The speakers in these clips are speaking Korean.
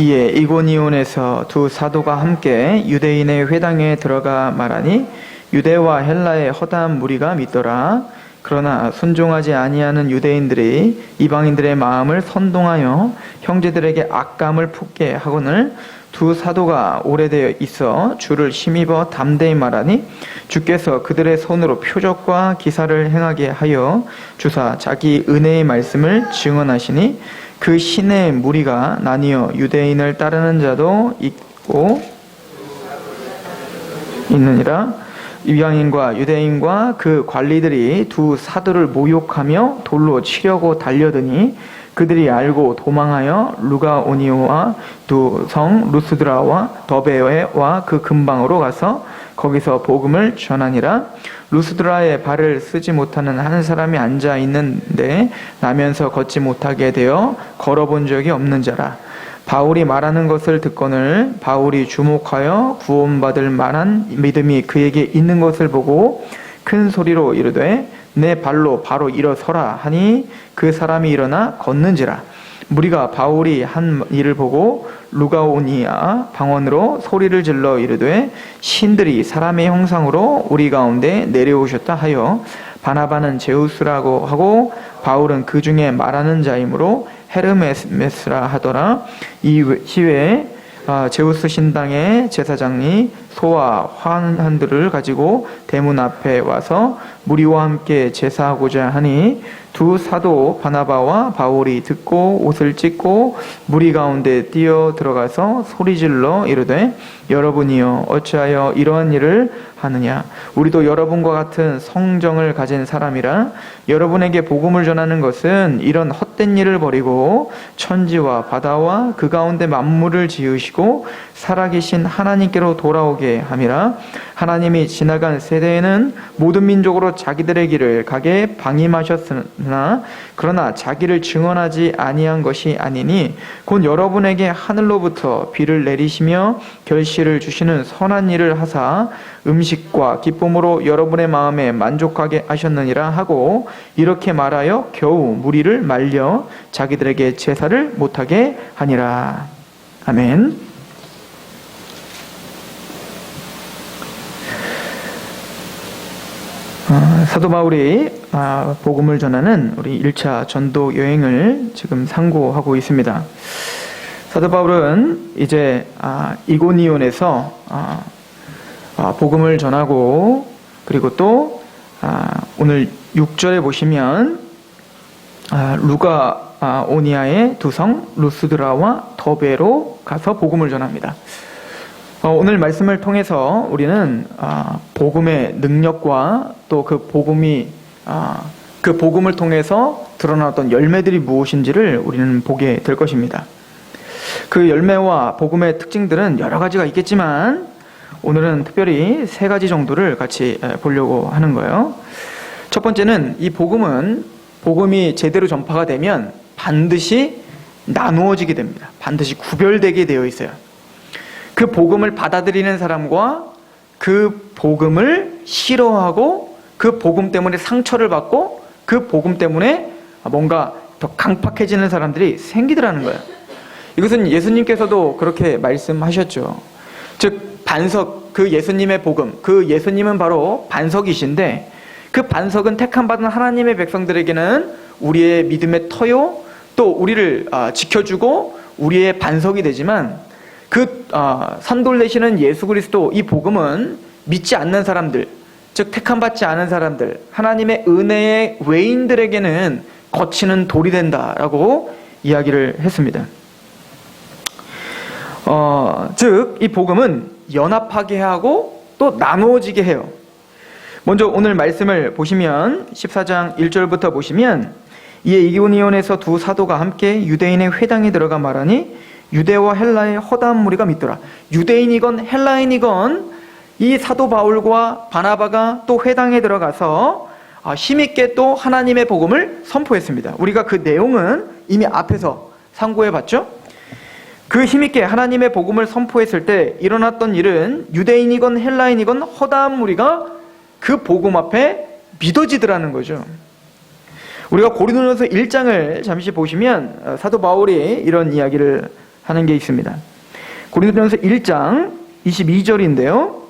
이에 이고니온에서 두 사도가 함께 유대인의 회당에 들어가 말하니 유대와 헬라의 허다한 무리가 믿더라. 그러나 순종하지 아니하는 유대인들이 이방인들의 마음을 선동하여 형제들에게 악감을 품게 하거늘 두 사도가 오래되어 있어 주를 힘입어 담대히 말하니 주께서 그들의 손으로 표적과 기사를 행하게 하여 주사 자기 은혜의 말씀을 증언하시니 그 신의 무리가 나뉘어 유대인을 따르는 자도 있고 있느니라. 이방인과 유대인과 그 관리들이 두 사도를 모욕하며 돌로 치려고 달려드니 그들이 알고 도망하여 루가오니오와 두 성 루스드라와 더베와 그 근방으로 가서 거기서 복음을 전하니라. 루스드라에 발을 쓰지 못하는 한 사람이 앉아 있는데 나면서 걷지 못하게 되어 걸어본 적이 없는 자라. 바울이 말하는 것을 듣거늘 바울이 주목하여 구원받을 만한 믿음이 그에게 있는 것을 보고 큰 소리로 이르되 내 발로 바로 일어서라 하니 그 사람이 일어나 걷는지라. 무리가 바울이 한 일을 보고 루가오니아 방언으로 소리를 질러 이르되 신들이 사람의 형상으로 우리 가운데 내려오셨다 하여 바나바는 제우스라고 하고 바울은 그 중에 말하는 자이므로 헤르메스라 하더라. 이 시외에 제우스 신당의 제사장이 소와 화환들을 가지고 대문 앞에 와서 무리와 함께 제사하고자 하니 두 사도 바나바와 바울이 듣고 옷을 찢고 무리 가운데 뛰어 들어가서 소리질러 이르되 여러분이여 어찌하여 이러한 일을 하느냐. 우리도 여러분과 같은 성정을 가진 사람이라. 여러분에게 복음을 전하는 것은 이런 헛된 일을 버리고 천지와 바다와 그 가운데 만물을 지으시고 살아계신 하나님께로 돌아오게 함이라. 하나님이 지나간 세대에는 모든 민족으로 자기들의 길을 가게 방임하셨으나 그러나 자기를 증언하지 아니한 것이 아니니 곧 여러분에게 하늘로부터 비를 내리시며 결실을 주시는 선한 일을 하사 음식과 기쁨으로 여러분의 마음에 만족하게 하셨느니라 하고 이렇게 말하여 겨우 무리를 말려 자기들에게 제사를 못하게 하니라. 아멘. 사도 바울이 복음을 전하는 우리 1차 전도 여행을 지금 상고하고 있습니다. 사도 바울은 이제 이고니온에서 복음을 전하고 그리고 또 오늘 6절에 보시면 루가오니아의 두 성 루스드라와 더베로 가서 복음을 전합니다. 오늘 말씀을 통해서 우리는 복음의 능력과 또 그 복음을 통해서 드러났던 열매들이 무엇인지를 우리는 보게 될 것입니다. 그 열매와 복음의 특징들은 여러 가지가 있겠지만 오늘은 특별히 세 가지 정도를 같이 보려고 하는 거예요. 첫 번째는 이 복음이 제대로 전파가 되면 반드시 나누어지게 됩니다. 반드시 구별되게 되어 있어요. 그 복음을 받아들이는 사람과 그 복음을 싫어하고 그 복음 때문에 상처를 받고 그 복음 때문에 뭔가 더 강팍해지는 사람들이 생기더라는 거예요. 이것은 예수님께서도 그렇게 말씀하셨죠. 즉 반석, 그 예수님의 복음, 그 예수님은 바로 반석이신데 그 반석은 택함받은 하나님의 백성들에게는 우리의 믿음의 터요, 또 우리를 지켜주고 우리의 반석이 되지만 그 산돌내시는 예수 그리스도 이 복음은 믿지 않는 사람들, 즉 택함받지 않은 사람들, 하나님의 은혜의 외인들에게는 거치는 돌이 된다라고 이야기를 했습니다. 즉 이 복음은 연합하게 하고 또 나누어지게 해요. 먼저 오늘 말씀을 보시면 14장 1절부터 보시면 이에 이고니온에서 두 사도가 함께 유대인의 회당에 들어가 말하니 유대와 헬라의 허다한 무리가 믿더라. 유대인이건 헬라인이건 이 사도 바울과 바나바가 또 회당에 들어가서 힘있게 또 하나님의 복음을 선포했습니다. 우리가 그 내용은 이미 앞에서 상고해 봤죠? 그 힘있게 하나님의 복음을 선포했을 때 일어났던 일은 유대인이건 헬라인이건 허다한 무리가 그 복음 앞에 믿어지더라는 거죠. 우리가 고린도전서 1장을 잠시 보시면 사도 바울이 이런 이야기를 하는 게 있습니다. 고린도전서 1장 22절인데요.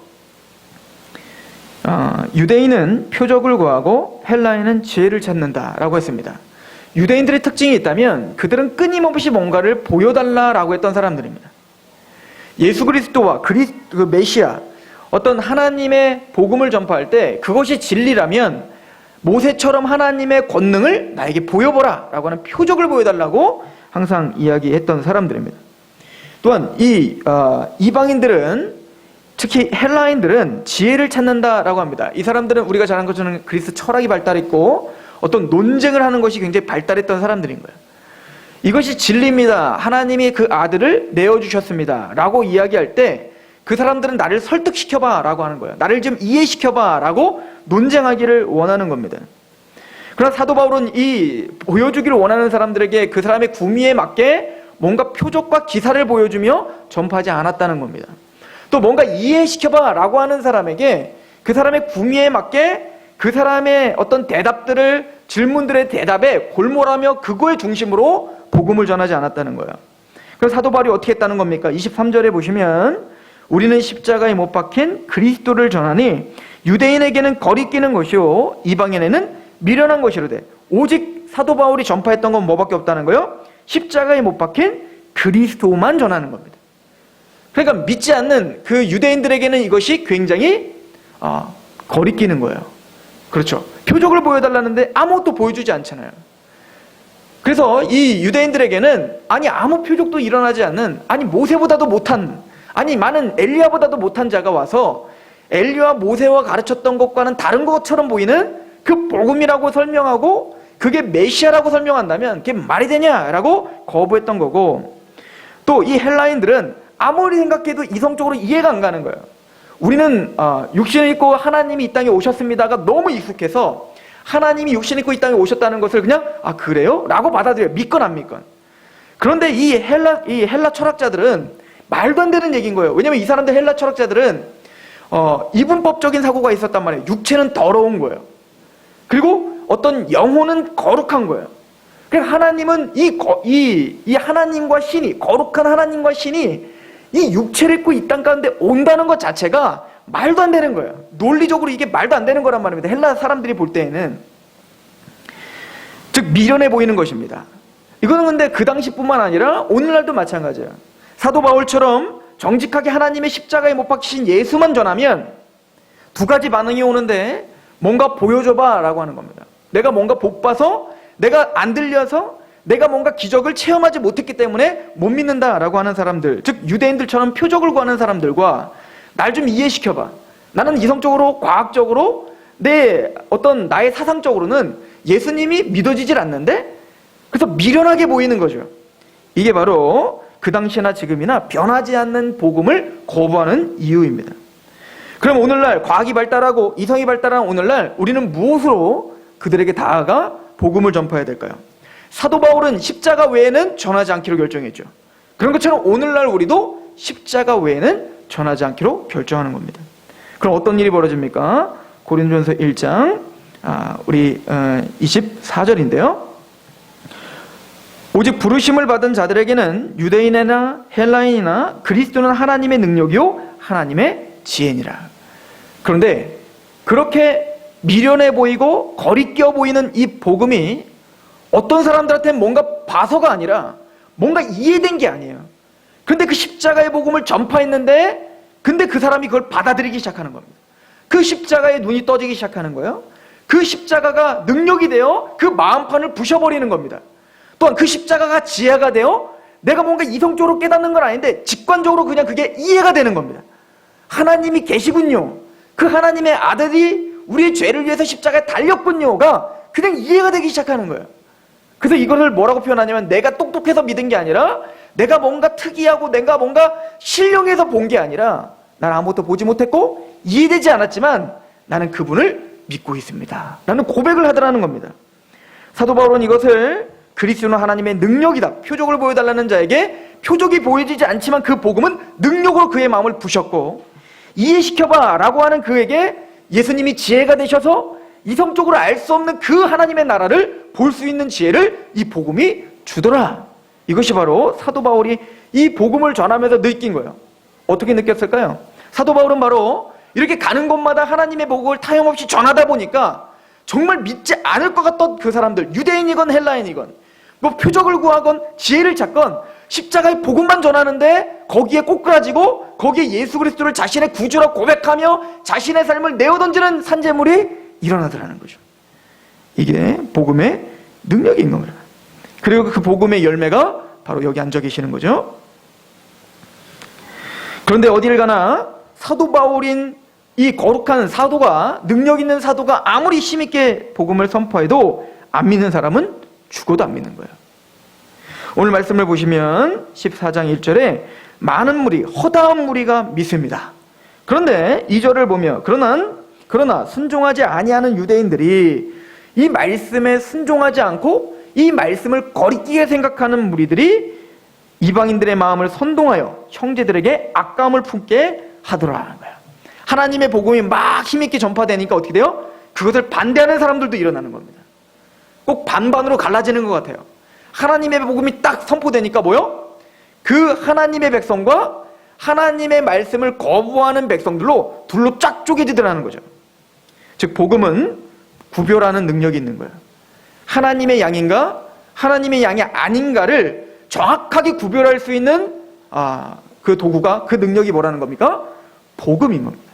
유대인은 표적을 구하고 헬라인은 지혜를 찾는다라고 했습니다. 유대인들의 특징이 있다면 그들은 끊임없이 뭔가를 보여달라라고 했던 사람들입니다. 예수 그리스도와 그 메시아, 어떤 하나님의 복음을 전파할 때 그것이 진리라면 모세처럼 하나님의 권능을 나에게 보여보라 라고 하는 표적을 보여달라고 항상 이야기했던 사람들입니다. 또한 이방인들은, 특히 헬라인들은 지혜를 찾는다라고 합니다. 이 사람들은 우리가 잘 아는 것처럼 그리스 철학이 발달했고 어떤 논쟁을 하는 것이 굉장히 발달했던 사람들인 거예요. 이것이 진리입니다. 하나님이 그 아들을 내어주셨습니다 라고 이야기할 때 그 사람들은 나를 설득시켜봐 라고 하는 거예요. 나를 좀 이해시켜봐 라고 논쟁하기를 원하는 겁니다. 그러나 사도 바울은 이 보여주기를 원하는 사람들에게 그 사람의 구미에 맞게 뭔가 표적과 기사를 보여주며 전파하지 않았다는 겁니다. 또 뭔가 이해시켜봐 라고 하는 사람에게 그 사람의 구미에 맞게 그 사람의 어떤 대답들을, 질문들의 대답에 골몰하며 그거의 중심으로 복음을 전하지 않았다는 거예요. 그래서 사도 바울이 어떻게 했다는 겁니까? 23절에 보시면 우리는 십자가에 못 박힌 그리스도를 전하니 유대인에게는 거리끼는 것이요 이방인에게는 미련한 것이로되, 오직 사도 바울이 전파했던 건 뭐밖에 없다는 거예요? 십자가에 못 박힌 그리스도만 전하는 겁니다. 그러니까 믿지 않는 그 유대인들에게는 이것이 굉장히 거리끼는 거예요. 그렇죠. 표적을 보여달라는데 아무것도 보여주지 않잖아요. 그래서 이 유대인들에게는 아무 표적도 일어나지 않는, 모세보다도 못한, 많은 엘리야보다도 못한 자가 와서 엘리야와 모세와 가르쳤던 것과는 다른 것처럼 보이는 그 복음이라고 설명하고 그게 메시아라고 설명한다면 그게 말이 되냐라고 거부했던 거고, 또 이 헬라인들은 아무리 생각해도 이성적으로 이해가 안 가는 거예요. 우리는 육신을 입고 하나님이 이 땅에 오셨습니다가 너무 익숙해서 하나님이 육신 입고 이 땅에 오셨다는 것을 그냥 그래요? 라고 받아들여요. 믿건 안 믿건. 그런데 이 헬라 철학자들은 말도 안 되는 얘기인 거예요. 왜냐면 이 사람들, 헬라 철학자들은 이분법적인 사고가 있었단 말이에요. 육체는 더러운 거예요. 그리고 어떤 영혼은 거룩한 거예요. 그러니까 하나님은 이 하나님과 신이, 거룩한 하나님과 신이 이 육체를 입고 이 땅 가운데 온다는 것 자체가 말도 안 되는 거예요. 논리적으로 이게 말도 안 되는 거란 말입니다. 헬라 사람들이 볼 때에는. 즉 미련해 보이는 것입니다. 이거는 근데 그 당시뿐만 아니라 오늘날도 마찬가지예요. 사도 바울처럼 정직하게 하나님의 십자가에 못 박히신 예수만 전하면 두 가지 반응이 오는데, 뭔가 보여줘봐 라고 하는 겁니다. 내가 뭔가 복 봐서, 내가 안 들려서, 내가 뭔가 기적을 체험하지 못했기 때문에 못 믿는다 라고 하는 사람들, 즉 유대인들처럼 표적을 구하는 사람들과 날 좀 이해시켜봐, 나는 이성적으로, 과학적으로, 나의 사상적으로는 예수님이 믿어지질 않는데, 그래서 미련하게 보이는 거죠. 이게 바로 그 당시나 지금이나 변하지 않는 복음을 거부하는 이유입니다. 그럼 오늘날 과학이 발달하고 이성이 발달한 오늘날 우리는 무엇으로 그들에게 다가가 복음을 전파해야 될까요? 사도 바울은 십자가 외에는 전하지 않기로 결정했죠. 그런 것처럼 오늘날 우리도 십자가 외에는 전하지 않기로 결정하는 겁니다. 그럼 어떤 일이 벌어집니까? 고린도전서 1장 우리 24절인데요. 오직 부르심을 받은 자들에게는 유대인이나 헬라인이나 그리스도는 하나님의 능력이요 하나님의 지혜니라. 그런데 그렇게 미련해 보이고 거리껴 보이는 이 복음이 어떤 사람들한테는 뭔가 봐서가 아니라 뭔가 이해된 게 아니에요. 근데 그 십자가의 복음을 전파했는데, 근데 그 사람이 그걸 받아들이기 시작하는 겁니다. 그 십자가에 눈이 떠지기 시작하는 거예요. 그 십자가가 능력이 되어 그 마음판을 부셔버리는 겁니다. 또한 그 십자가가 지혜가 되어 내가 뭔가 이성적으로 깨닫는 건 아닌데 직관적으로 그냥 그게 이해가 되는 겁니다. 하나님이 계시군요. 그 하나님의 아들이 우리의 죄를 위해서 십자가에 달렸군요가 그냥 이해가 되기 시작하는 거예요. 그래서 이것을 뭐라고 표현하냐면, 내가 똑똑해서 믿은 게 아니라, 내가 뭔가 특이하고 내가 뭔가 신령해서 본 게 아니라, 나는 아무것도 보지 못했고 이해되지 않았지만 나는 그분을 믿고 있습니다 라는 고백을 하더라는 겁니다. 사도 바울은 이것을 그리스도는 하나님의 능력이다, 표적을 보여달라는 자에게 표적이 보여지지 않지만 그 복음은 능력으로 그의 마음을 부셨고, 이해시켜봐 라고 하는 그에게 예수님이 지혜가 되셔서 이성적으로 알 수 없는 그 하나님의 나라를 볼 수 있는 지혜를 이 복음이 주더라. 이것이 바로 사도 바울이 이 복음을 전하면서 느낀 거예요. 어떻게 느꼈을까요? 사도 바울은 바로 이렇게 가는 곳마다 하나님의 복음을 타협없이 전하다 보니까 정말 믿지 않을 것 같던 그 사람들, 유대인이건 헬라인이건 뭐 표적을 구하건 지혜를 찾건 십자가의 복음만 전하는데 거기에 꼬꾸라지고 거기에 예수 그리스도를 자신의 구주라 고백하며 자신의 삶을 내어던지는 산재물이 일어나더라는 거죠. 이게 복음의 능력인 겁니다. 그리고 그 복음의 열매가 바로 여기 앉아 계시는 거죠. 그런데 어디를 가나 사도 바울인 이 거룩한 사도가, 능력 있는 사도가 아무리 힘있게 복음을 선포해도 안 믿는 사람은 죽어도 안 믿는 거예요. 오늘 말씀을 보시면 14장 1절에 많은 무리, 허다한 무리가 믿습니다. 그런데 2절을 보면 그러나 순종하지 아니하는 유대인들이 이 말씀에 순종하지 않고 이 말씀을 거리끼게 생각하는 무리들이 이방인들의 마음을 선동하여 형제들에게 아까움을 품게 하더라는 거예요. 하나님의 복음이 막 힘있게 전파되니까 어떻게 돼요? 그것을 반대하는 사람들도 일어나는 겁니다. 꼭 반반으로 갈라지는 것 같아요. 하나님의 복음이 딱 선포되니까 뭐요? 그 하나님의 백성과 하나님의 말씀을 거부하는 백성들로 둘로 쫙 쪼개지더라는 거죠. 즉 복음은 구별하는 능력이 있는 거예요. 하나님의 양인가 하나님의 양이 아닌가를 정확하게 구별할 수 있는 그 도구가, 그 능력이 뭐라는 겁니까? 복음인 겁니다.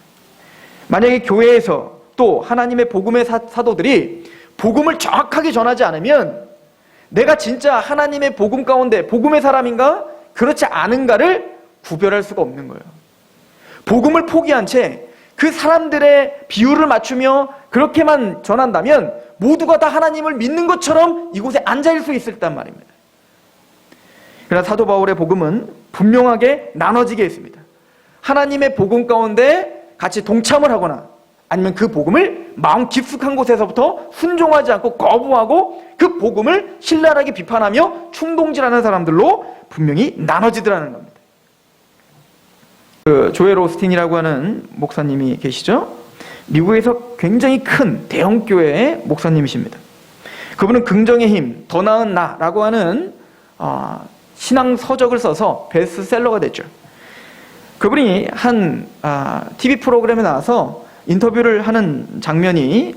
만약에 교회에서 또 하나님의 복음의 사도들이 복음을 정확하게 전하지 않으면 내가 진짜 하나님의 복음 가운데 복음의 사람인가 그렇지 않은가를 구별할 수가 없는 거예요. 복음을 포기한 채 그 사람들의 비율을 맞추며 그렇게만 전한다면 모두가 다 하나님을 믿는 것처럼 이곳에 앉아있을 수 있었단 말입니다. 그러나 사도 바울의 복음은 분명하게 나눠지게 했습니다. 하나님의 복음 가운데 같이 동참을 하거나 아니면 그 복음을 마음 깊숙한 곳에서부터 순종하지 않고 거부하고 그 복음을 신랄하게 비판하며 충동질하는 사람들로 분명히 나눠지더라는 겁니다. 조엘 오스틴이라고 하는 목사님이 계시죠? 미국에서 굉장히 큰 대형 교회의 목사님이십니다. 그분은 긍정의 힘, 더 나은 나라고 하는 신앙 서적을 써서 베스트셀러가 됐죠. 그분이 한 TV 프로그램에 나와서 인터뷰를 하는 장면이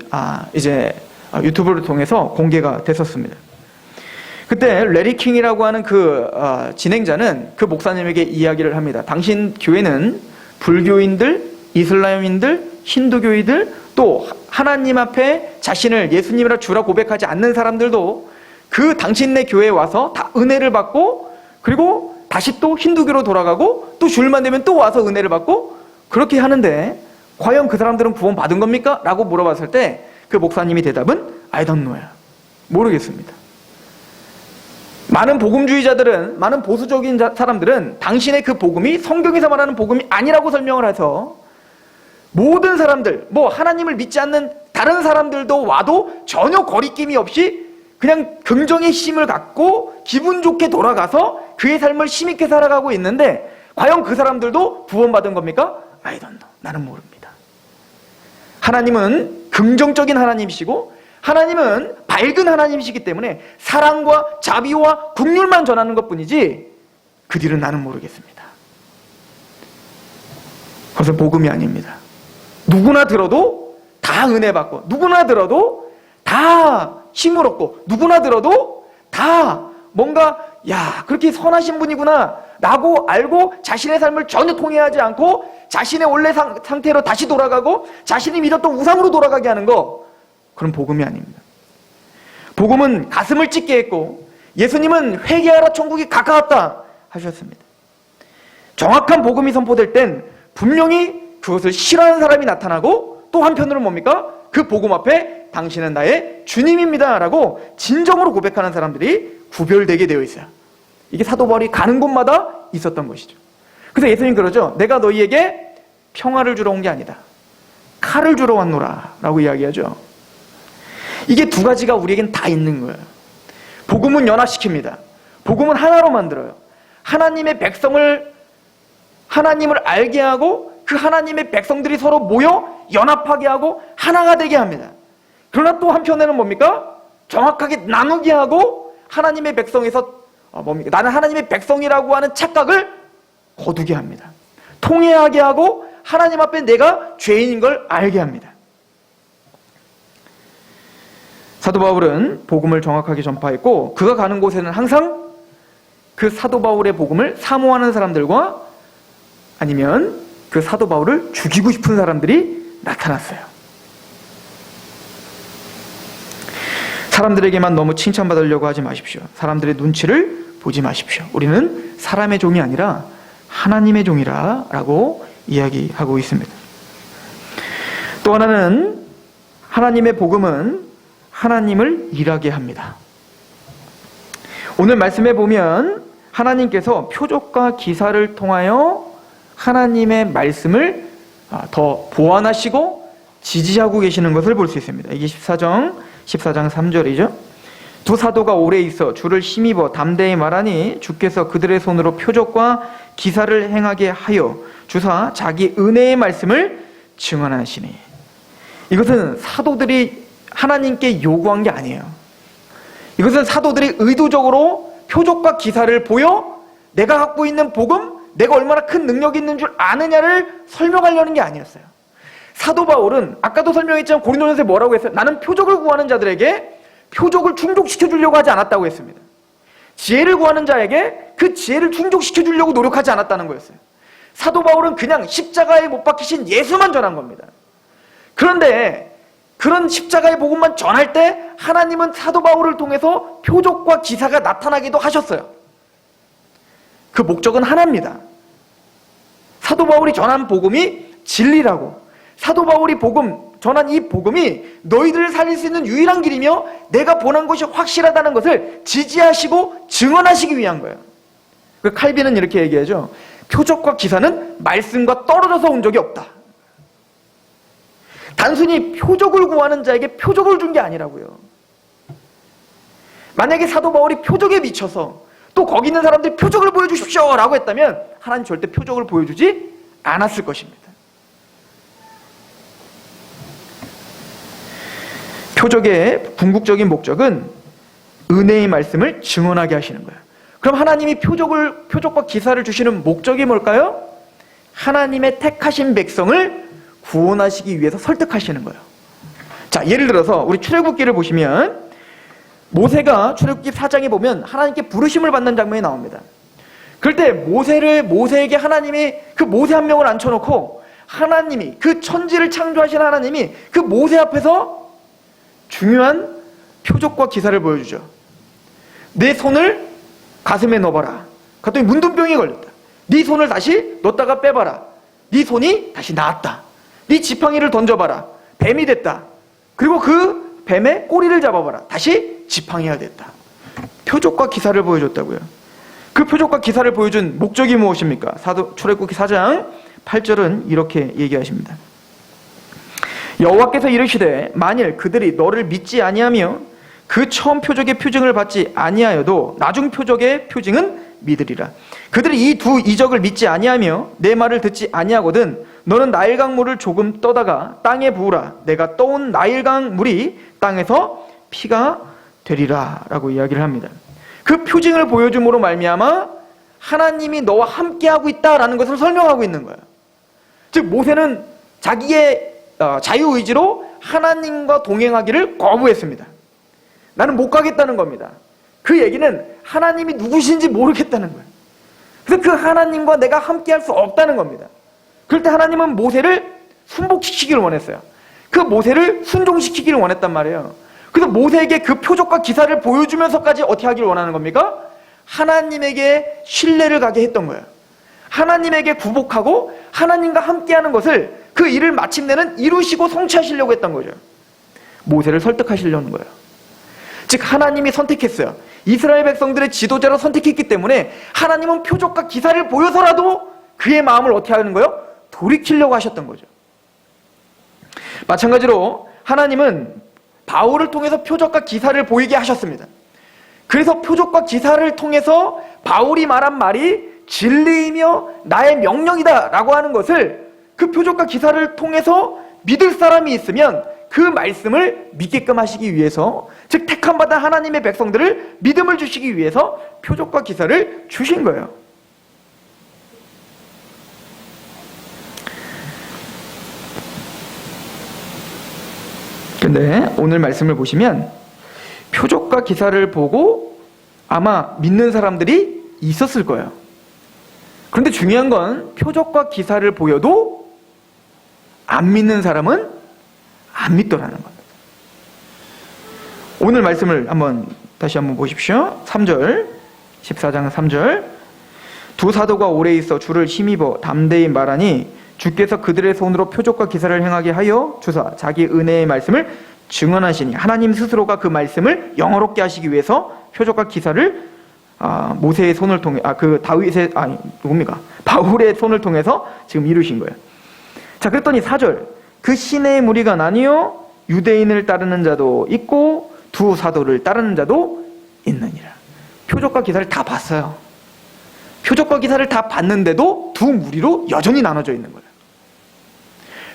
이제 유튜브를 통해서 공개가 됐었습니다. 그때 레리 킹이라고 하는 그 진행자는 그 목사님에게 이야기를 합니다. 당신 교회는 불교인들, 이슬람인들, 힌두교인들, 또 하나님 앞에 자신을 예수님이라 주라 고백하지 않는 사람들도 그 당신네 교회에 와서 다 은혜를 받고 그리고 다시 또 힌두교로 돌아가고 또 주일만 되면 또 와서 은혜를 받고 그렇게 하는데 과연 그 사람들은 구원 받은 겁니까? 라고 물어봤을 때 그 목사님이 대답은 I don't know야. 모르겠습니다. 많은 복음주의자들은, 많은 보수적인 사람들은 당신의 그 복음이 성경에서 말하는 복음이 아니라고 설명을 해서 모든 사람들, 뭐 하나님을 믿지 않는 다른 사람들도 와도 전혀 거리낌이 없이 그냥 긍정의 힘을 갖고 기분 좋게 돌아가서 그의 삶을 힘있게 살아가고 있는데 과연 그 사람들도 구원받은 겁니까? I don't know. 나는 모릅니다. 하나님은 긍정적인 하나님이시고 하나님은 밝은 하나님이시기 때문에 사랑과 자비와 긍휼만 전하는 것뿐이지 그 뒤는 나는 모르겠습니다. 그것은 복음이 아닙니다. 누구나 들어도 다 은혜 받고 누구나 들어도 다 힘을 얻고 누구나 들어도 다 뭔가 그렇게 선하신 분이구나 라고 알고 자신의 삶을 전혀 통해하지 않고 자신의 원래 상태로 다시 돌아가고 자신이 믿었던 우상으로 돌아가게 하는 거, 그건 복음이 아닙니다. 복음은 가슴을 찢게 했고 예수님은 회개하라 천국이 가까웠다 하셨습니다. 정확한 복음이 선포될 땐 분명히 그것을 싫어하는 사람이 나타나고 또 한편으로 뭡니까? 그 복음 앞에 당신은 나의 주님입니다 라고 진정으로 고백하는 사람들이 구별되게 되어 있어요. 이게 사도 바울이 가는 곳마다 있었던 것이죠. 그래서 예수님 그러죠. 내가 너희에게 평화를 주러 온 게 아니다. 칼을 주러 왔노라 라고 이야기하죠. 이게 두 가지가 우리에겐 다 있는 거예요. 복음은 연합시킵니다. 복음은 하나로 만들어요. 하나님의 백성을 하나님을 알게 하고 그 하나님의 백성들이 서로 모여 연합하게 하고 하나가 되게 합니다. 그러나 또 한편에는 뭡니까? 정확하게 나누게 하고 하나님의 백성에서 뭡니까? 나는 하나님의 백성이라고 하는 착각을 거두게 합니다. 통회하게 하고 하나님 앞에 내가 죄인인 걸 알게 합니다. 사도 바울은 복음을 정확하게 전파했고 그가 가는 곳에는 항상 그 사도 바울의 복음을 사모하는 사람들과 아니면 그 사도 바울을 죽이고 싶은 사람들이 나타났어요. 사람들에게만 너무 칭찬받으려고 하지 마십시오. 사람들의 눈치를 보지 마십시오. 우리는 사람의 종이 아니라 하나님의 종이라 라고 이야기하고 있습니다. 또 하나는 하나님의 복음은 하나님을 일하게 합니다. 오늘 말씀에 보면 하나님께서 표적과 기사를 통하여 하나님의 말씀을 더 보완하시고 지지하고 계시는 것을 볼 수 있습니다. 이게 14장 3절이죠. 두 사도가 오래 있어 주를 힘입어 담대히 말하니 주께서 그들의 손으로 표적과 기사를 행하게 하여 주사 자기 은혜의 말씀을 증언하시니. 이것은 사도들이 하나님께 요구한 게 아니에요. 이것은 사도들이 의도적으로 표적과 기사를 보여 내가 갖고 있는 복음, 내가 얼마나 큰 능력이 있는 줄 아느냐를 설명하려는 게 아니었어요. 사도 바울은 아까도 설명했지만 고린도전서에 뭐라고 했어요? 나는 표적을 구하는 자들에게 표적을 충족시켜 주려고 하지 않았다고 했습니다. 지혜를 구하는 자에게 그 지혜를 충족시켜 주려고 노력하지 않았다는 거였어요. 사도 바울은 그냥 십자가에 못 박히신 예수만 전한 겁니다. 그런데 그런 십자가의 복음만 전할 때 하나님은 사도 바울을 통해서 표적과 기사가 나타나기도 하셨어요. 그 목적은 하나입니다. 사도 바울이 전한 복음이 진리라고, 사도 바울이 전한 이 복음이 너희들을 살릴 수 있는 유일한 길이며 내가 보낸 것이 확실하다는 것을 지지하시고 증언하시기 위한 거예요. 그 칼빈은 이렇게 얘기하죠. 표적과 기사는 말씀과 떨어져서 온 적이 없다. 단순히 표적을 구하는 자에게 표적을 준 게 아니라고요. 만약에 사도 바울이 표적에 미쳐서 또 거기 있는 사람들이 표적을 보여주십시오 라고 했다면 하나님 절대 표적을 보여주지 않았을 것입니다. 표적의 궁극적인 목적은 은혜의 말씀을 증언하게 하시는 거예요. 그럼 하나님이 표적과 기사를 주시는 목적이 뭘까요? 하나님의 택하신 백성을 구원하시기 위해서 설득하시는 거예요. 자, 예를 들어서 우리 출애굽기를 보시면 모세가 출애굽기 4장에 보면 하나님께 부르심을 받는 장면이 나옵니다. 그럴 때 모세에게 하나님이 그 모세 한 명을 앉혀놓고 하나님이 그 천지를 창조하신 하나님이 그 모세 앞에서 중요한 표적과 기사를 보여주죠. 내 손을 가슴에 넣어봐라. 그랬더니 문둥병이 걸렸다. 네 손을 다시 넣었다가 빼봐라. 네 손이 다시 나았다. 네 지팡이를 던져봐라. 뱀이 됐다. 그리고 그 뱀의 꼬리를 잡아봐라. 다시 지팡이가 됐다. 표적과 기사를 보여줬다고요. 그 표적과 기사를 보여준 목적이 무엇입니까? 출애굽기 4장 8절은 이렇게 얘기하십니다. 여호와께서 이르시되 만일 그들이 너를 믿지 아니하며 그 처음 표적의 표징을 받지 아니하여도 나중 표적의 표징은 믿으리라. 그들이 이 두 이적을 믿지 아니하며 내 말을 듣지 아니하거든 너는 나일강 물을 조금 떠다가 땅에 부으라. 내가 떠온 나일강 물이 땅에서 피가 되리라 라고 이야기를 합니다. 그 표징을 보여줌으로 말미암아 하나님이 너와 함께하고 있다라는 것을 설명하고 있는 거예요. 즉 모세는 자기의 자유의지로 하나님과 동행하기를 거부했습니다. 나는 못 가겠다는 겁니다. 그 얘기는 하나님이 누구신지 모르겠다는 거예요. 그래서 그 하나님과 내가 함께할 수 없다는 겁니다. 그럴 때 하나님은 모세를 순복시키기를 원했어요. 그 모세를 순종시키기를 원했단 말이에요. 그래서 모세에게 그 표적과 기사를 보여주면서까지 어떻게 하기를 원하는 겁니까? 하나님에게 신뢰를 가게 했던 거예요. 하나님에게 구복하고 하나님과 함께하는 것을 그 일을 마침내는 이루시고 성취하시려고 했던 거죠. 모세를 설득하시려는 거예요. 즉 하나님이 선택했어요. 이스라엘 백성들의 지도자로 선택했기 때문에 하나님은 표적과 기사를 보여서라도 그의 마음을 어떻게 하는 거예요? 돌이키려고 하셨던 거죠. 마찬가지로 하나님은 바울을 통해서 표적과 기사를 보이게 하셨습니다. 그래서 표적과 기사를 통해서 바울이 말한 말이 진리이며 나의 명령이다 라고 하는 것을 그 표적과 기사를 통해서 믿을 사람이 있으면 그 말씀을 믿게끔 하시기 위해서, 즉 택함받은 하나님의 백성들을 믿음을 주시기 위해서 표적과 기사를 주신 거예요. 근데 오늘 말씀을 보시면 표적과 기사를 보고 아마 믿는 사람들이 있었을 거예요. 그런데 중요한 건 표적과 기사를 보여도 안 믿는 사람은 안 믿더라는 겁니다. 오늘 말씀을 다시 한번 보십시오. 3절, 14장 3절. 두 사도가 오래 있어 주를 힘입어 담대히 말하니 주께서 그들의 손으로 표적과 기사를 행하게 하여 주사 자기 은혜의 말씀을 증언하시니, 하나님 스스로가 그 말씀을 영어롭게 하시기 위해서 표적과 기사를 모세의 손을 통해 바울의 손을 통해서 지금 이루신 거예요. 자, 그랬더니 4절, 그 시내의 무리가 나뉘어 유대인을 따르는 자도 있고 두 사도를 따르는 자도 있느니라. 표적과 기사를 다 봤어요. 표적과 기사를 다 봤는데도 두 무리로 여전히 나눠져 있는 거예요.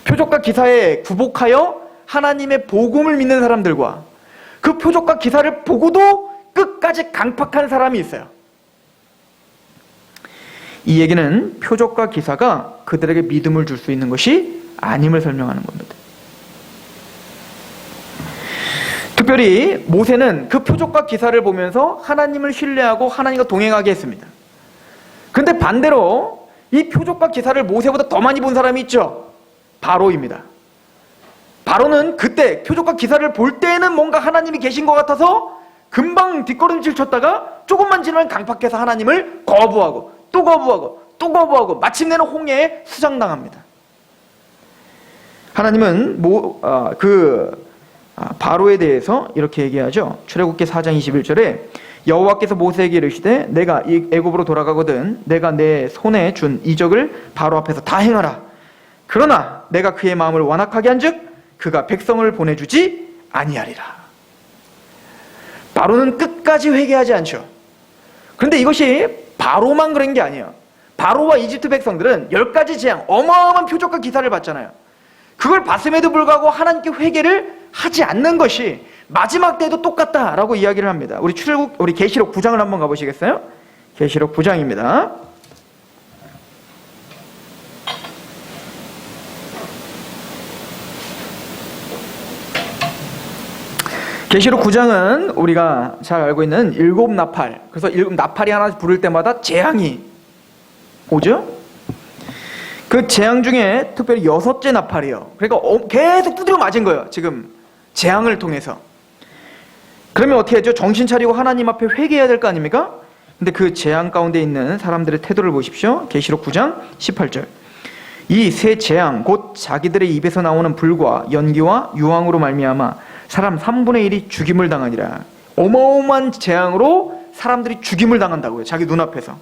표적과 기사에 굴복하여 하나님의 복음을 믿는 사람들과 그 표적과 기사를 보고도 끝까지 강팍한 사람이 있어요. 이 얘기는 표적과 기사가 그들에게 믿음을 줄 수 있는 것이 아님을 설명하는 겁니다. 특별히 모세는 그 표적과 기사를 보면서 하나님을 신뢰하고 하나님과 동행하게 했습니다. 그런데 반대로 이 표적과 기사를 모세보다 더 많이 본 사람이 있죠. 바로입니다. 바로는 그때 표적과 기사를 볼 때에는 뭔가 하나님이 계신 것 같아서 금방 뒷걸음질 쳤다가 조금만 지나면 강팍해서 하나님을 거부하고 또 거부하고 또 거부하고 마침내는 홍해에 수장당합니다. 하나님은 바로에 대해서 이렇게 얘기하죠. 출애굽기 4장 21절에 여호와께서 모세에게 이르시되 내가 이 애굽으로 돌아가거든 내가 내 손에 준 이적을 바로 앞에서 다 행하라. 그러나 내가 그의 마음을 완악하게 한즉 그가 백성을 보내주지 아니하리라. 바로는 끝까지 회개하지 않죠. 그런데 이것이 바로만 그런 게 아니에요. 바로와 이집트 백성들은 10가지 재앙, 어마어마한 표적과 기사를 봤잖아요. 그걸 봤음에도 불구하고 하나님께 회개를 하지 않는 것이 마지막 때도 똑같다라고 이야기를 합니다. 우리 계시록 9장을 한번 가보시겠어요? 계시록 9장입니다. 계시록 9장은 우리가 잘 알고 있는 7나팔, 그래서 7나팔이 하나 부를 때마다 재앙이 오죠? 그 재앙 중에 특별히 6째 나팔이에요. 그러니까 계속 두드려 맞은 거예요. 지금 재앙을 통해서. 그러면 어떻게 하죠? 정신 차리고 하나님 앞에 회개해야 될 거 아닙니까? 근데 그 재앙 가운데 있는 사람들의 태도를 보십시오. 계시록 9장 18절. 이 세 재앙 곧 자기들의 입에서 나오는 불과 연기와 유황으로 말미암아 사람 3분의 1이 죽임을 당하니라. 어마어마한 재앙으로 사람들이 죽임을 당한다고요. 자기 눈앞에서.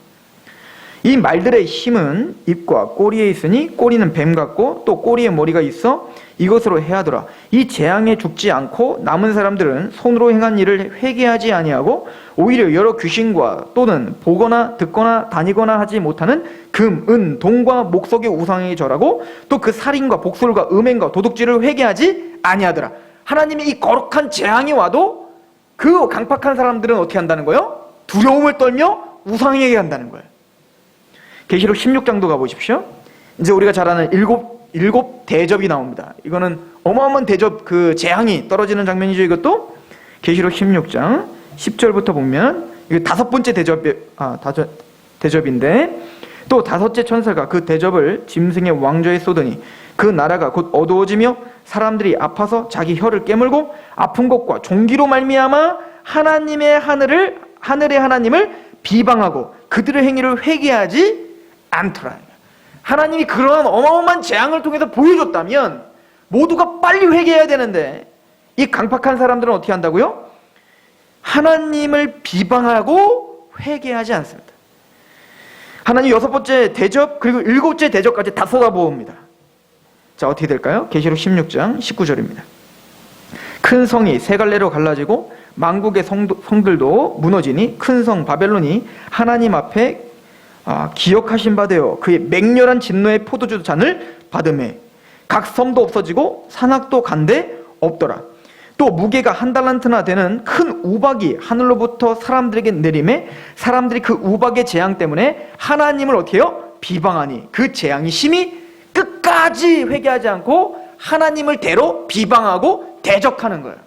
이 말들의 힘은 입과 꼬리에 있으니 꼬리는 뱀 같고 또 꼬리에 머리가 있어 이것으로 해하더라. 이 재앙에 죽지 않고 남은 사람들은 손으로 행한 일을 회개하지 아니하고 오히려 여러 귀신과 또는 보거나 듣거나 다니거나 하지 못하는 금, 은, 동과 목석의 우상에게 절하고 또 그 살인과 복술과 음행과 도둑질을 회개하지 아니하더라. 하나님이 이 거룩한 재앙이 와도 그 강팍한 사람들은 어떻게 한다는 거예요? 두려움을 떨며 우상에게 한다는 거예요. 계시록 16장도 가보십시오. 이제 우리가 잘 아는 일곱 대접이 나옵니다. 이거는 어마어마한 대접, 그 재앙이 떨어지는 장면이죠. 이것도 계시록 16장 10절부터 보면 이거 5번째 대접인데 또 5째 천사가 그 대접을 짐승의 왕좌에 쏟으니 그 나라가 곧 어두워지며 사람들이 아파서 자기 혀를 깨물고 아픈 것과 종기로 말미암아 하늘의 하나님을 비방하고 그들의 행위를 회개하지 않더라. 하나님이 그런 어마어마한 재앙을 통해서 보여줬다면 모두가 빨리 회개해야 되는데 이 강팍한 사람들은 어떻게 한다고요? 하나님을 비방하고 회개하지 않습니다. 하나님 6번째 대접 그리고 7째 대접까지 다 쏟아부읍니다. 자, 어떻게 될까요? 계시록 16장 19절입니다. 큰 성이 세 갈래로 갈라지고 만국의 성들도 무너지니 큰 성 바벨론이 하나님 앞에 기억하신 바 되어 그의 맹렬한 진노의 포도주 잔을 받음에 각 섬도 없어지고 산악도 간데 없더라. 또 무게가 1달란트나 되는 큰 우박이 하늘로부터 사람들에게 내림에 사람들이 그 우박의 재앙 때문에 하나님을 어떻게 해요? 비방하니 그 재앙이 심히 끝까지 회개하지 않고 하나님을 대로 비방하고 대적하는 거예요.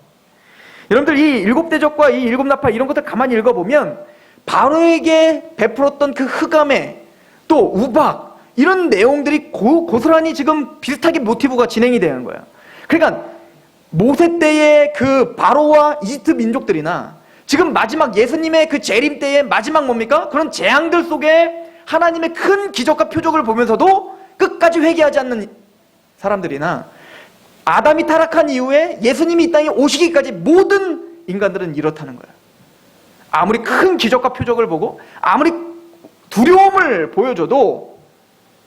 여러분들 이 7대적과 이 7나팔 이런 것들 가만히 읽어보면 바로에게 베풀었던 그 흑암에 또 우박 이런 내용들이 고스란히 지금 비슷하게 모티브가 진행이 되는 거예요. 그러니까 모세 때의 그 바로와 이집트 민족들이나 지금 마지막 예수님의 그 재림 때의 마지막 뭡니까? 그런 재앙들 속에 하나님의 큰 기적과 표적을 보면서도 끝까지 회개하지 않는 사람들이나 아담이 타락한 이후에 예수님이 이 땅에 오시기까지 모든 인간들은 이렇다는 거예요. 아무리 큰 기적과 표적을 보고 아무리 두려움을 보여줘도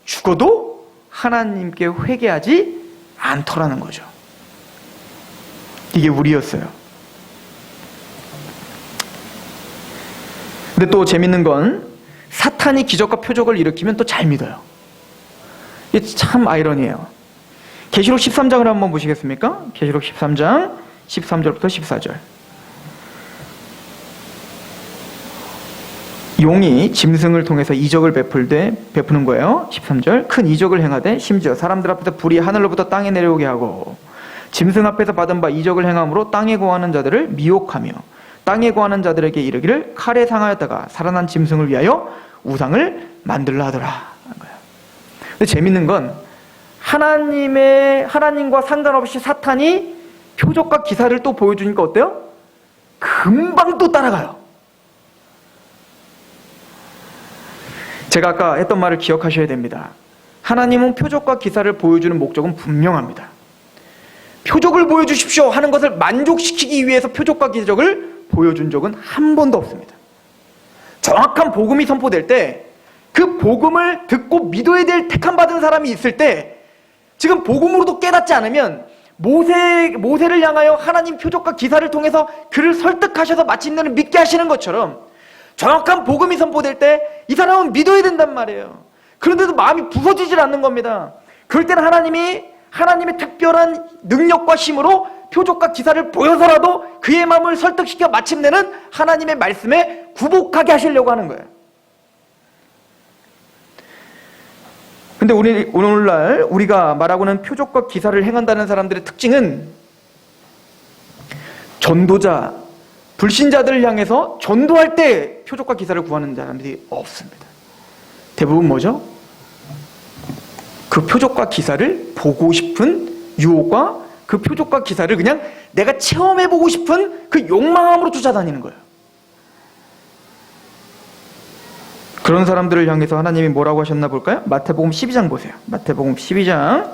죽어도 하나님께 회개하지 않더라는 거죠. 이게 우리였어요. 근데 또 재밌는 건 사탄이 기적과 표적을 일으키면 또 잘 믿어요. 이게 참 아이러니해요. 계시록 13장을 한번 보시겠습니까? 계시록 13장 13절부터 14절. 용이 짐승을 통해서 이적을 베푸는 거예요. 13절. 큰 이적을 행하되 심지어 사람들 앞에서 불이 하늘로부터 땅에 내려오게 하고 짐승 앞에서 받은 바 이적을 행함으로 땅에 거하는 자들을 미혹하며 땅에 거하는 자들에게 이르기를 칼에 상하였다가 살아난 짐승을 위하여 우상을 만들라 하더라. 근데 재밌는 건 하나님과 상관없이 사탄이 표적과 기사를 또 보여주니까 어때요? 금방 또 따라가요. 제가 아까 했던 말을 기억하셔야 됩니다. 하나님은 표적과 기사를 보여주는 목적은 분명합니다. 표적을 보여주십시오 하는 것을 만족시키기 위해서 표적과 기적을 보여준 적은 한 번도 없습니다. 정확한 복음이 선포될 때 그 복음을 듣고 믿어야 될 택함받은 사람이 있을 때 지금 복음으로도 깨닫지 않으면 모세를 향하여 하나님 표적과 기사를 통해서 그를 설득하셔서 마침내는 믿게 하시는 것처럼 정확한 복음이 선포될 때 이 사람은 믿어야 된단 말이에요. 그런데도 마음이 부서지질 않는 겁니다. 그럴 때는 하나님의 특별한 능력과 힘으로 표적과 기사를 보여서라도 그의 마음을 설득시켜 마침내는 하나님의 말씀에 굴복하게 하시려고 하는 거예요. 근데 오늘날 우리가 말하고는 표적과 기사를 행한다는 사람들의 특징은 전도자, 불신자들을 향해서 전도할 때 표적과 기사를 구하는 사람들이 없습니다. 대부분 뭐죠? 그 표적과 기사를 보고 싶은 유혹과 그 표적과 기사를 그냥 내가 체험해보고 싶은 그 욕망함으로 쫓아다니는 거예요. 그런 사람들을 향해서 하나님이 뭐라고 하셨나 볼까요? 마태복음 12장 보세요. 마태복음 12장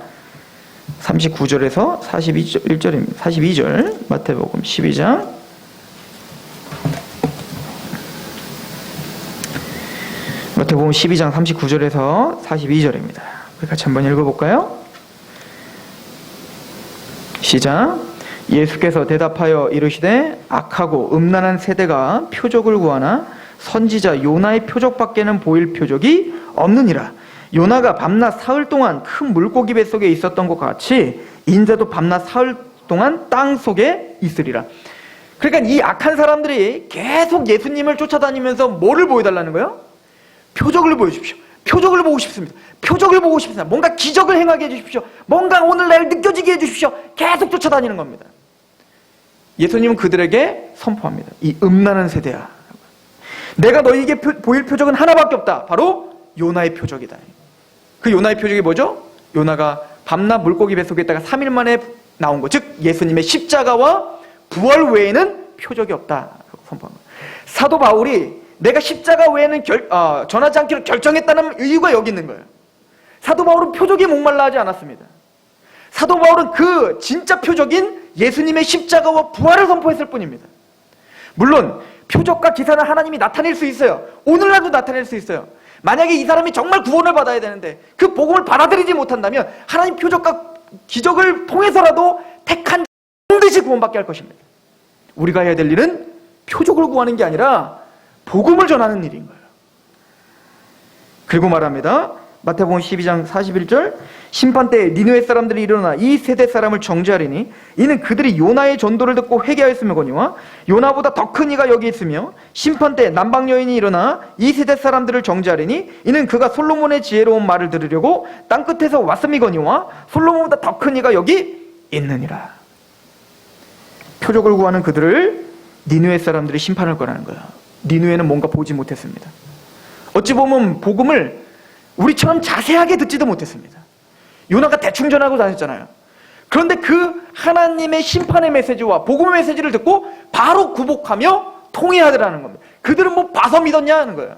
39절에서 41절입니다. 42절 마태복음 12장 마태복음 12장 39절에서 42절입니다. 우리 같이 한번 읽어볼까요? 시작. 예수께서 대답하여 이르시되 악하고 음란한 세대가 표적을 구하나 선지자 요나의 표적밖에는 보일 표적이 없느니라. 요나가 밤낮 사흘 동안 큰 물고기 뱃속에 있었던 것 같이 인자도 밤낮 사흘 동안 땅 속에 있으리라. 그러니까 이 악한 사람들이 계속 예수님을 쫓아다니면서 뭐를 보여달라는 거예요? 표적을 보여주십시오. 표적을 보고 싶습니다. 표적을 보고 싶습니다. 뭔가 기적을 행하게 해주십시오. 뭔가 오늘날 느껴지게 해주십시오. 계속 쫓아다니는 겁니다. 예수님은 그들에게 선포합니다. 이 음란한 세대야. 내가 너희에게 보일 표적은 하나밖에 없다. 바로 요나의 표적이다. 그 요나의 표적이 뭐죠? 요나가 밤낮 물고기 뱃속에 있다가 3일 만에 나온 것. 즉 예수님의 십자가와 부활 외에는 표적이 없다. 선포합니다. 사도 바울이 내가 십자가 외에는 전하지 않기로 결정했다는 이유가 여기 있는 거예요. 사도 바울은 표적에 목말라 하지 않았습니다. 사도 바울은 그 진짜 표적인 예수님의 십자가와 부활을 선포했을 뿐입니다. 물론 표적과 기사는 하나님이 나타낼 수 있어요. 오늘날도 나타낼 수 있어요. 만약에 이 사람이 정말 구원을 받아야 되는데 그 복음을 받아들이지 못한다면 하나님 표적과 기적을 통해서라도 택한 반드시 구원받게 할 것입니다. 우리가 해야 될 일은 표적을 구하는 게 아니라 복음을 전하는 일인 거예요. 그리고 말합니다. 마태복음 12장 41절 심판 때 니느웨 사람들이 일어나 이 세대 사람을 정죄하리니 이는 그들이 요나의 전도를 듣고 회개하였으며거니와 요나보다 더 큰 이가 여기 있으며 심판 때 남방 여인이 일어나 이 세대 사람들을 정죄하리니 이는 그가 솔로몬의 지혜로운 말을 들으려고 땅끝에서 왔음이거니와 솔로몬보다 더 큰 이가 여기 있느니라. 표적을 구하는 그들을 니느웨 사람들이 심판할 거라는 거야. 니느웨는 뭔가 보지 못했습니다. 어찌 보면 복음을 우리처럼 자세하게 듣지도 못했습니다. 요나가 대충 전하고 다녔잖아요. 그런데 그 하나님의 심판의 메시지와 복음의 메시지를 듣고 바로 굴복하며 통회하더라는 겁니다. 그들은 뭐 봐서 믿었냐 하는 거예요.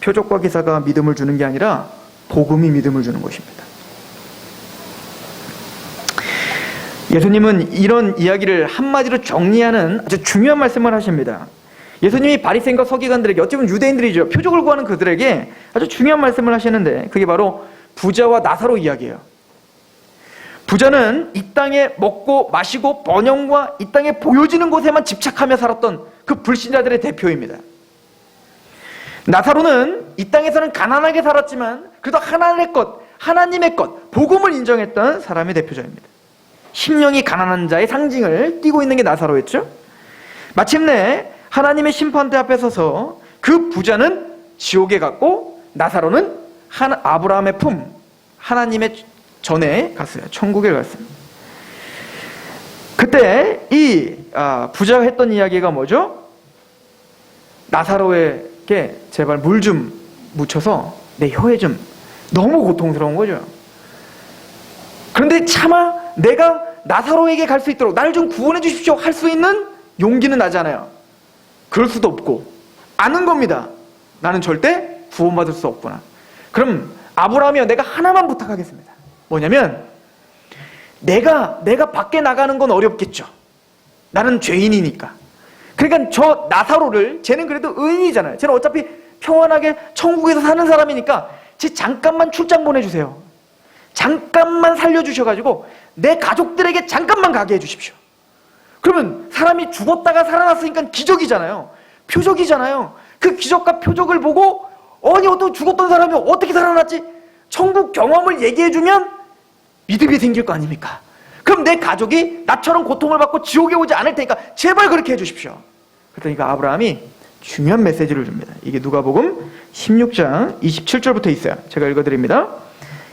표적과 기사가 믿음을 주는 게 아니라 복음이 믿음을 주는 것입니다. 예수님은 이런 이야기를 한마디로 정리하는 아주 중요한 말씀을 하십니다. 예수님이 바리새인과 서기관들에게, 어찌 보면 유대인들이죠, 표적을 구하는 그들에게 아주 중요한 말씀을 하시는데 그게 바로 부자와 나사로 이야기예요. 부자는 이 땅에 먹고 마시고 번영과 이 땅에 보여지는 곳에만 집착하며 살았던 그 불신자들의 대표입니다. 나사로는 이 땅에서는 가난하게 살았지만 그래도 하나님의 것, 하나님의 것, 복음을 인정했던 사람의 대표자입니다. 심령이 가난한 자의 상징을 띠고 있는 게 나사로였죠. 마침내 하나님의 심판대 앞에 서서 그 부자는 지옥에 갔고 나사로는 아브라함의 품, 하나님의 전에 갔어요. 천국에 갔습니다. 그때 이 부자가 했던 이야기가 뭐죠? 나사로에게 제발 물 좀 묻혀서 내 혀에 좀, 너무 고통스러운 거죠. 그런데 차마 내가 나사로에게 갈 수 있도록 나를 좀 구원해 주십시오 할 수 있는 용기는 나잖아요. 그럴 수도 없고 아는 겁니다. 나는 절대 구원받을 수 없구나. 그럼 아브라함이여, 내가 하나만 부탁하겠습니다. 뭐냐면 내가 밖에 나가는 건 어렵겠죠. 나는 죄인이니까. 그러니까 저 나사로를, 쟤는 그래도 의인이잖아요. 쟤는 어차피 평안하게 천국에서 사는 사람이니까 쟤 잠깐만 출장 보내주세요. 잠깐만 살려주셔가지고 내 가족들에게 잠깐만 가게 해주십시오. 그러면 사람이 죽었다가 살아났으니까 기적이잖아요. 표적이잖아요. 그 기적과 표적을 보고 아니 또 죽었던 사람이 어떻게 살아났지? 천국 경험을 얘기해주면 믿음이 생길 거 아닙니까? 그럼 내 가족이 나처럼 고통을 받고 지옥에 오지 않을 테니까 제발 그렇게 해주십시오. 그러니까 아브라함이 중요한 메시지를 줍니다. 이게 누가복음 16장 27절부터 있어요. 제가 읽어드립니다.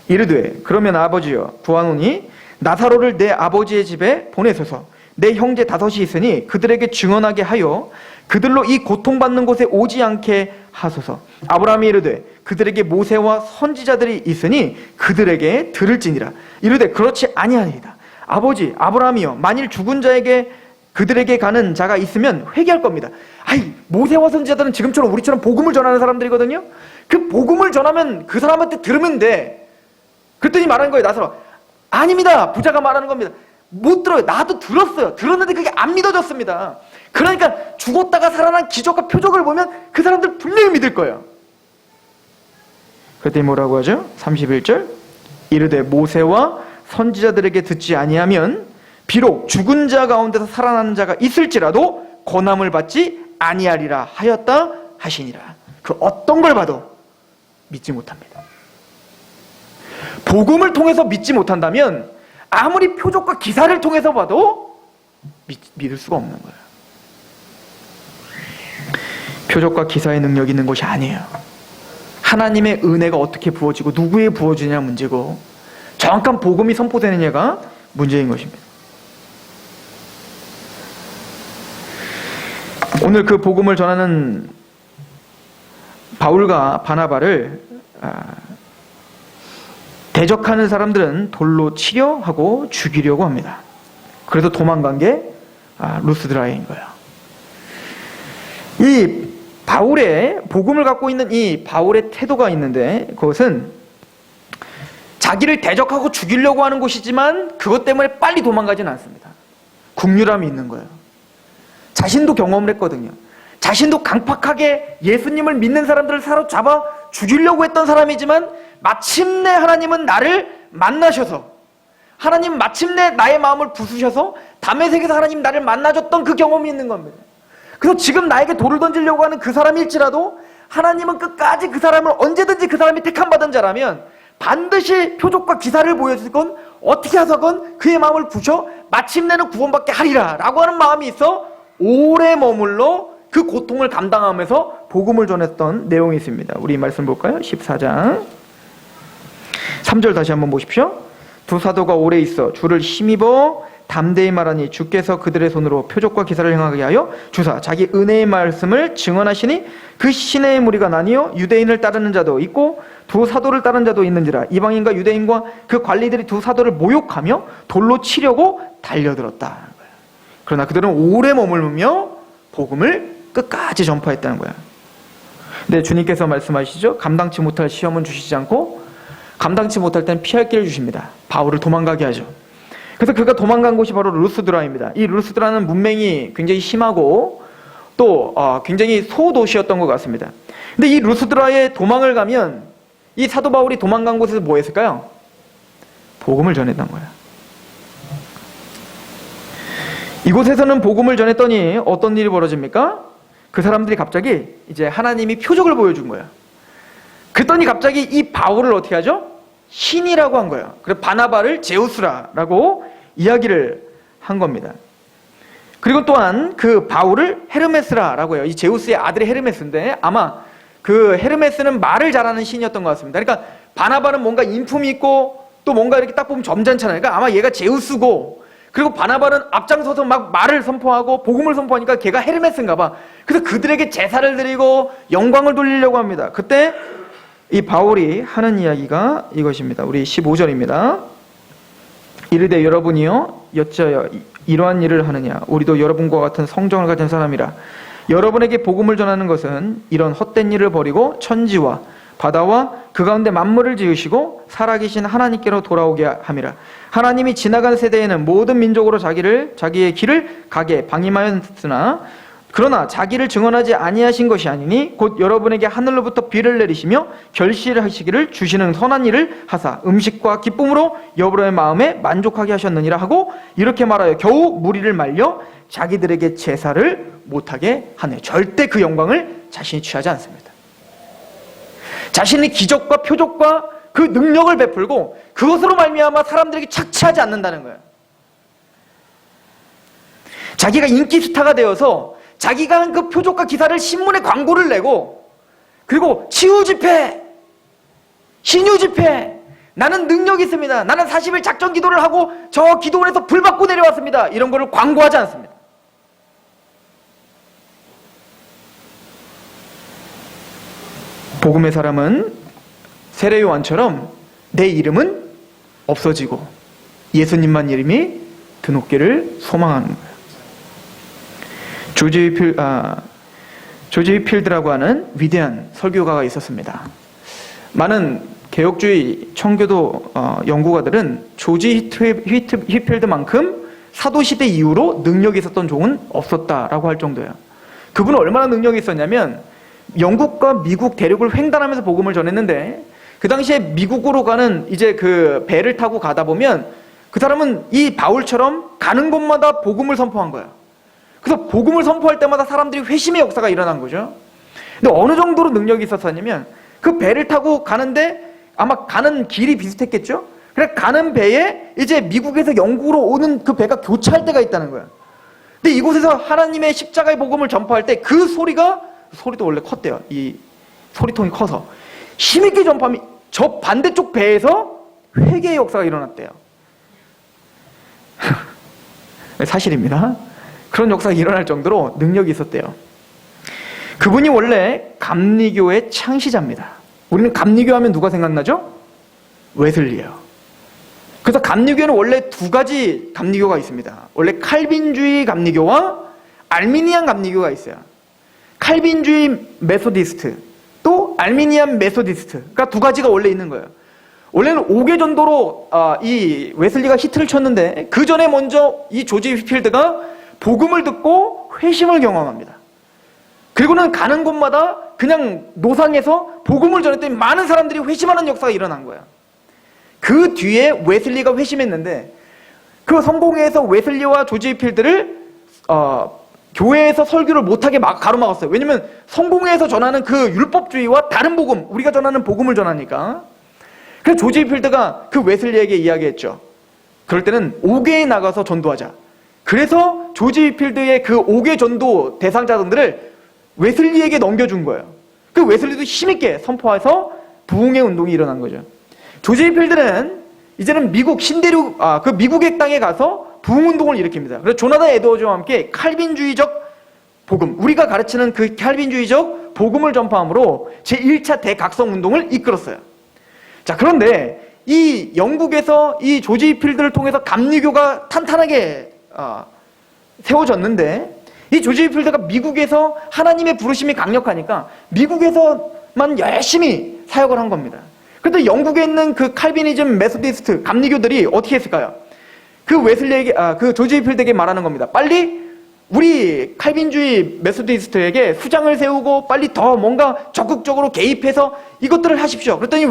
이르되 그러면 아버지여 구하노니 나사로를 내 아버지의 집에 보내소서. 내 형제 5이 있으니 그들에게 증언하게 하여 그들로 이 고통받는 곳에 오지 않게 하소서. 아브라함이 이르되 그들에게 모세와 선지자들이 있으니 그들에게 들을지니라. 이르되 그렇지 아니하니이다. 아버지 아브라함이여, 만일 죽은 자에게 그들에게 가는 자가 있으면 회개할 겁니다. 아이, 모세와 선지자들은 지금처럼 우리처럼 복음을 전하는 사람들이거든요. 그 복음을 전하면 그 사람한테 들으면 돼. 그랬더니 말하는 거예요. 나사로. 아닙니다. 부자가 말하는 겁니다. 못 들어요. 나도 들었어요. 들었는데 그게 안 믿어졌습니다. 그러니까 죽었다가 살아난 기적과 표적을 보면 그 사람들 분명히 믿을 거예요. 그때 뭐라고 하죠? 31절. 이르되 모세와 선지자들에게 듣지 아니하면 비록 죽은 자 가운데서 살아나는 자가 있을지라도 권함을 받지 아니하리라 하였다 하시니라. 그 어떤 걸 봐도 믿지 못합니다. 복음을 통해서 믿지 못한다면 아무리 표적과 기사를 통해서 봐도 믿을 수가 없는 거예요. 표적과 기사의 능력이 있는 것이 아니에요. 하나님의 은혜가 어떻게 부어지고 누구에 부어지냐 문제고, 정확한 복음이 선포되느냐가 문제인 것입니다. 오늘 그 복음을 전하는 바울과 바나바를 대적하는 사람들은 돌로 치려 하고 죽이려고 합니다. 그래서 도망간 게 루스드라인 거예요. 이 바울의 복음을 갖고 있는 이 바울의 태도가 있는데, 그것은 자기를 대적하고 죽이려고 하는 곳이지만 그것 때문에 빨리 도망가지는 않습니다. 국률함이 있는 거예요. 자신도 경험을 했거든요. 자신도 강팍하게 예수님을 믿는 사람들을 사로잡아 죽이려고 했던 사람이지만 마침내 하나님은 나를 만나셔서, 하나님 마침내 나의 마음을 부수셔서 다메섹에서 하나님 나를 만나줬던 그 경험이 있는 겁니다. 그래서 지금 나에게 돌을 던지려고 하는 그 사람일지라도 하나님은 끝까지 그 사람을, 언제든지 그 사람이 택함받은 자라면 반드시 표적과 기사를 보여주건 어떻게 하서건 그의 마음을 부셔 마침내는 구원받게 하리라 라고 하는 마음이 있어 오래 머물러 그 고통을 감당하면서 복음을 전했던 내용이 있습니다. 우리 말씀 볼까요? 14장 3절 다시 한번 보십시오. 두 사도가 오래 있어 주를 힘입어 담대히 말하니 주께서 그들의 손으로 표적과 기사를 행하게 하여 주사 자기 은혜의 말씀을 증언하시니 그 시내의 무리가 나뉘어 유대인을 따르는 자도 있고 두 사도를 따르는 자도 있는지라. 이방인과 유대인과 그 관리들이 두 사도를 모욕하며 돌로 치려고 달려들었다. 그러나 그들은 오래 머물며 복음을 끝까지 전파했다는 거야. 근데 주님께서 말씀하시죠. 감당치 못할 시험은 주시지 않고 감당치 못할 때는 피할 길을 주십니다. 바울을 도망가게 하죠. 그래서 그가 도망간 곳이 바로 루스드라입니다. 이 루스드라는 문맹이 굉장히 심하고 또 굉장히 소도시였던 것 같습니다. 근데 이 루스드라에 도망을 가면 이 사도 바울이 도망간 곳에서 뭐 했을까요? 복음을 전했던 거예요. 이곳에서는 복음을 전했더니 어떤 일이 벌어집니까? 그 사람들이 갑자기 이제 하나님이 표적을 보여준 거예요. 그랬더니 갑자기 이 바울을 어떻게 하죠? 신이라고 한 거예요. 그래서 바나바를 제우스라고 이야기를 한 겁니다. 그리고 또한 그 바울을 헤르메스라라고 해요. 이 제우스의 아들이 헤르메스인데 아마 그 헤르메스는 말을 잘하는 신이었던 것 같습니다. 그러니까 바나바는 뭔가 인품이 있고 또 뭔가 이렇게 딱 보면 점잖잖아요. 그러니까 아마 얘가 제우스고 그리고 바나바는 앞장서서 막 말을 선포하고 복음을 선포하니까 걔가 헤르메스인가 봐. 그래서 그들에게 제사를 드리고 영광을 돌리려고 합니다. 그때 이 바울이 하는 이야기가 이것입니다. 우리 15절입니다. 이르되 여러분이요 여짜여 이러한 일을 하느냐 우리도 여러분과 같은 성정을 가진 사람이라. 여러분에게 복음을 전하는 것은 이런 헛된 일을 버리고 천지와 바다와 그 가운데 만물을 지으시고 살아계신 하나님께로 돌아오게 함이라. 하나님이 지나간 세대에는 모든 민족으로 자기의 길을 가게 방임하였으나 그러나 자기를 증언하지 아니하신 것이 아니니 곧 여러분에게 하늘로부터 비를 내리시며 결실을 하시기를 주시는 선한 일을 하사 음식과 기쁨으로 여러분의 마음에 만족하게 하셨느니라 하고 이렇게 말하여 겨우 무리를 말려 자기들에게 제사를 못하게 하네. 절대 그 영광을 자신이 취하지 않습니다. 자신의 기적과 표적과 그 능력을 베풀고 그것으로 말미암아 사람들에게 착취하지 않는다는 거예요. 자기가 인기 스타가 되어서 자기가 한 그 표적과 기사를 신문에 광고를 내고 그리고 치유 집회, 신유 집회, 나는 능력이 있습니다. 나는 40일 작전 기도를 하고 저 기도원에서 불 받고 내려왔습니다. 이런 거를 광고하지 않습니다. 복음의 사람은 세례 요한처럼 내 이름은 없어지고 예수님만 이름이 드높기를 소망하는 거예요. 조지 휘필드라고 하는 위대한 설교가가 있었습니다. 많은 개혁주의 청교도 연구가들은 조지 휘필드만큼 사도시대 이후로 능력이 있었던 종은 없었다라고 할 정도예요. 그분은 얼마나 능력이 있었냐면 영국과 미국 대륙을 횡단하면서 복음을 전했는데 그 당시에 미국으로 가는 이제 그 배를 타고 가다 보면 그 사람은 이 바울처럼 가는 곳마다 복음을 선포한 거예요. 그래서 복음을 선포할 때마다 사람들이 회심의 역사가 일어난 거죠. 근데 어느 정도로 능력이 있었냐면 그 배를 타고 가는데 아마 가는 길이 비슷했겠죠? 그래 가는 배에 이제 미국에서 영국으로 오는 그 배가 교차할 때가 있다는 거야. 근데 이곳에서 하나님의 십자가의 복음을 전파할 때 그 소리도 원래 컸대요. 이 소리통이 커서 힘있게 전파하면 저 반대쪽 배에서 회개의 역사가 일어났대요. 사실입니다. 그런 역사가 일어날 정도로 능력이 있었대요. 그분이 원래 감리교의 창시자입니다. 우리는 감리교 하면 누가 생각나죠? 웨슬리예요. 그래서 감리교에는 원래 두 가지 감리교가 있습니다. 원래 칼빈주의 감리교와 알미니안 감리교가 있어요. 칼빈주의 메소디스트 또 알미니안 메소디스트가 두 가지가 원래 있는 거예요. 원래는 5개 전도로 이 웨슬리가 히트를 쳤는데 그 전에 먼저 이 조지 휘필드가 복음을 듣고 회심을 경험합니다. 그리고는 가는 곳마다 그냥 노상에서 복음을 전했더니 많은 사람들이 회심하는 역사가 일어난 거예요. 그 뒤에 웨슬리가 회심했는데 그 성공회에서 웨슬리와 조지 휘필드를 교회에서 설교를 못하게 가로막았어요. 왜냐면 성공회에서 전하는 그 율법주의와 다른 복음, 우리가 전하는 복음을 전하니까. 그래서 조지 휘필드가 그 웨슬리에게 이야기했죠. 그럴 때는 5개에 나가서 전도하자. 그래서 조지 휘필드의 그 5개 전도 대상자들을 웨슬리에게 넘겨준 거예요. 그 웨슬리도 힘있게 선포해서 부흥의 운동이 일어난 거죠. 조지 휘필드는 이제는 미국 신대륙, 그 미국의 땅에 가서 부흥 운동을 일으킵니다. 그래서 조나단 에드워즈와 함께 칼빈주의적 복음, 우리가 가르치는 그 칼빈주의적 복음을 전파함으로 제1차 대각성 운동을 이끌었어요. 자, 그런데 이 영국에서 이 조지 휘필드를 통해서 감리교가 탄탄하게 세워졌는데, 이 조지 휘필드가 미국에서 하나님의 부르심이 강력하니까 미국에서만 열심히 사역을 한 겁니다. 그런데 영국에 있는 그 칼비니즘 메소디스트 감리교들이 어떻게 했을까요? 그 웨슬리에게, 그 조지 휘필드에게 말하는 겁니다. 빨리 우리 칼빈주의 메소디스트에게 수장을 세우고 빨리 더 뭔가 적극적으로 개입해서 이것들을 하십시오. 그랬더니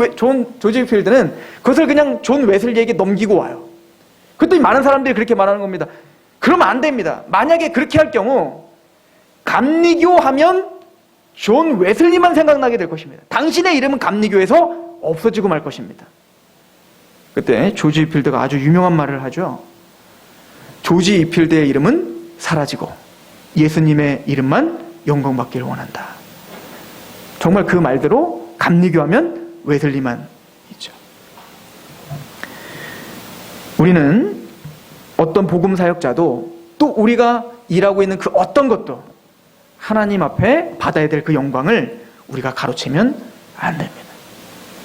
조지 휘필드는 그것을 그냥 존 웨슬리에게 넘기고 와요. 그랬더니 많은 사람들이 그렇게 말하는 겁니다. 그러면 안 됩니다. 만약에 그렇게 할 경우 감리교 하면 존 웨슬리만 생각나게 될 것입니다. 당신의 이름은 감리교에서 없어지고 말 것입니다. 그때 조지 휘필드가 아주 유명한 말을 하죠. 조지 휘필드의 이름은 사라지고 예수님의 이름만 영광받기를 원한다. 정말 그 말대로 감리교하면 웨슬리만 있죠. 우리는 어떤 복음 사역자도 또 우리가 일하고 있는 그 어떤 것도 하나님 앞에 받아야 될 그 영광을 우리가 가로채면 안 됩니다.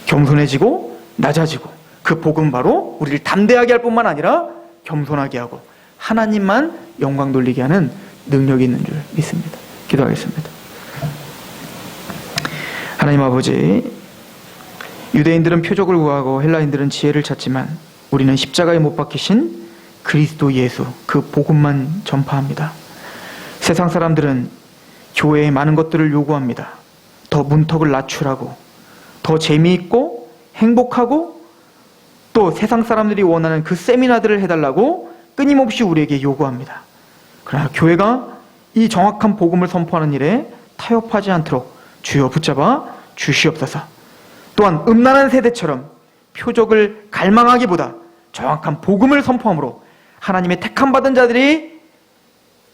겸손해지고 낮아지고 그 복음 바로 우리를 담대하게 할 뿐만 아니라 겸손하게 하고 하나님만 영광 돌리게 하는 능력이 있는 줄 믿습니다. 기도하겠습니다. 하나님 아버지, 유대인들은 표적을 구하고 헬라인들은 지혜를 찾지만 우리는 십자가에 못 박히신 그리스도 예수, 그 복음만 전파합니다. 세상 사람들은 교회에 많은 것들을 요구합니다. 더 문턱을 낮추라고, 더 재미있고 행복하고 또 세상 사람들이 원하는 그 세미나들을 해달라고 끊임없이 우리에게 요구합니다. 그러나 교회가 이 정확한 복음을 선포하는 일에 타협하지 않도록 주여 붙잡아 주시옵소서. 또한 음란한 세대처럼 표적을 갈망하기보다 정확한 복음을 선포함으로 하나님의 택함받은 자들이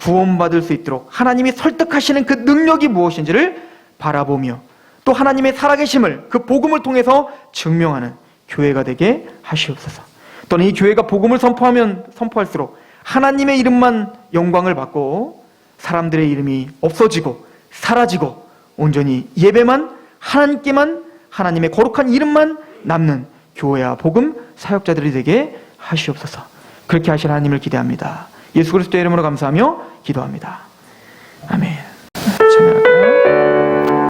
구원받을 수 있도록 하나님이 설득하시는 그 능력이 무엇인지를 바라보며 또 하나님의 살아계심을 그 복음을 통해서 증명하는 교회가 되게 하시옵소서. 또는 이 교회가 복음을 선포할수록 하나님의 이름만 영광을 받고 사람들의 이름이 없어지고 사라지고 온전히 예배만 하나님께만 하나님의 거룩한 이름만 남는 교회와 복음 사역자들이 되게 하시옵소서. 그렇게 하실 하나님을 기대합니다. 예수 그리스도의 이름으로 감사하며 기도합니다. 아멘.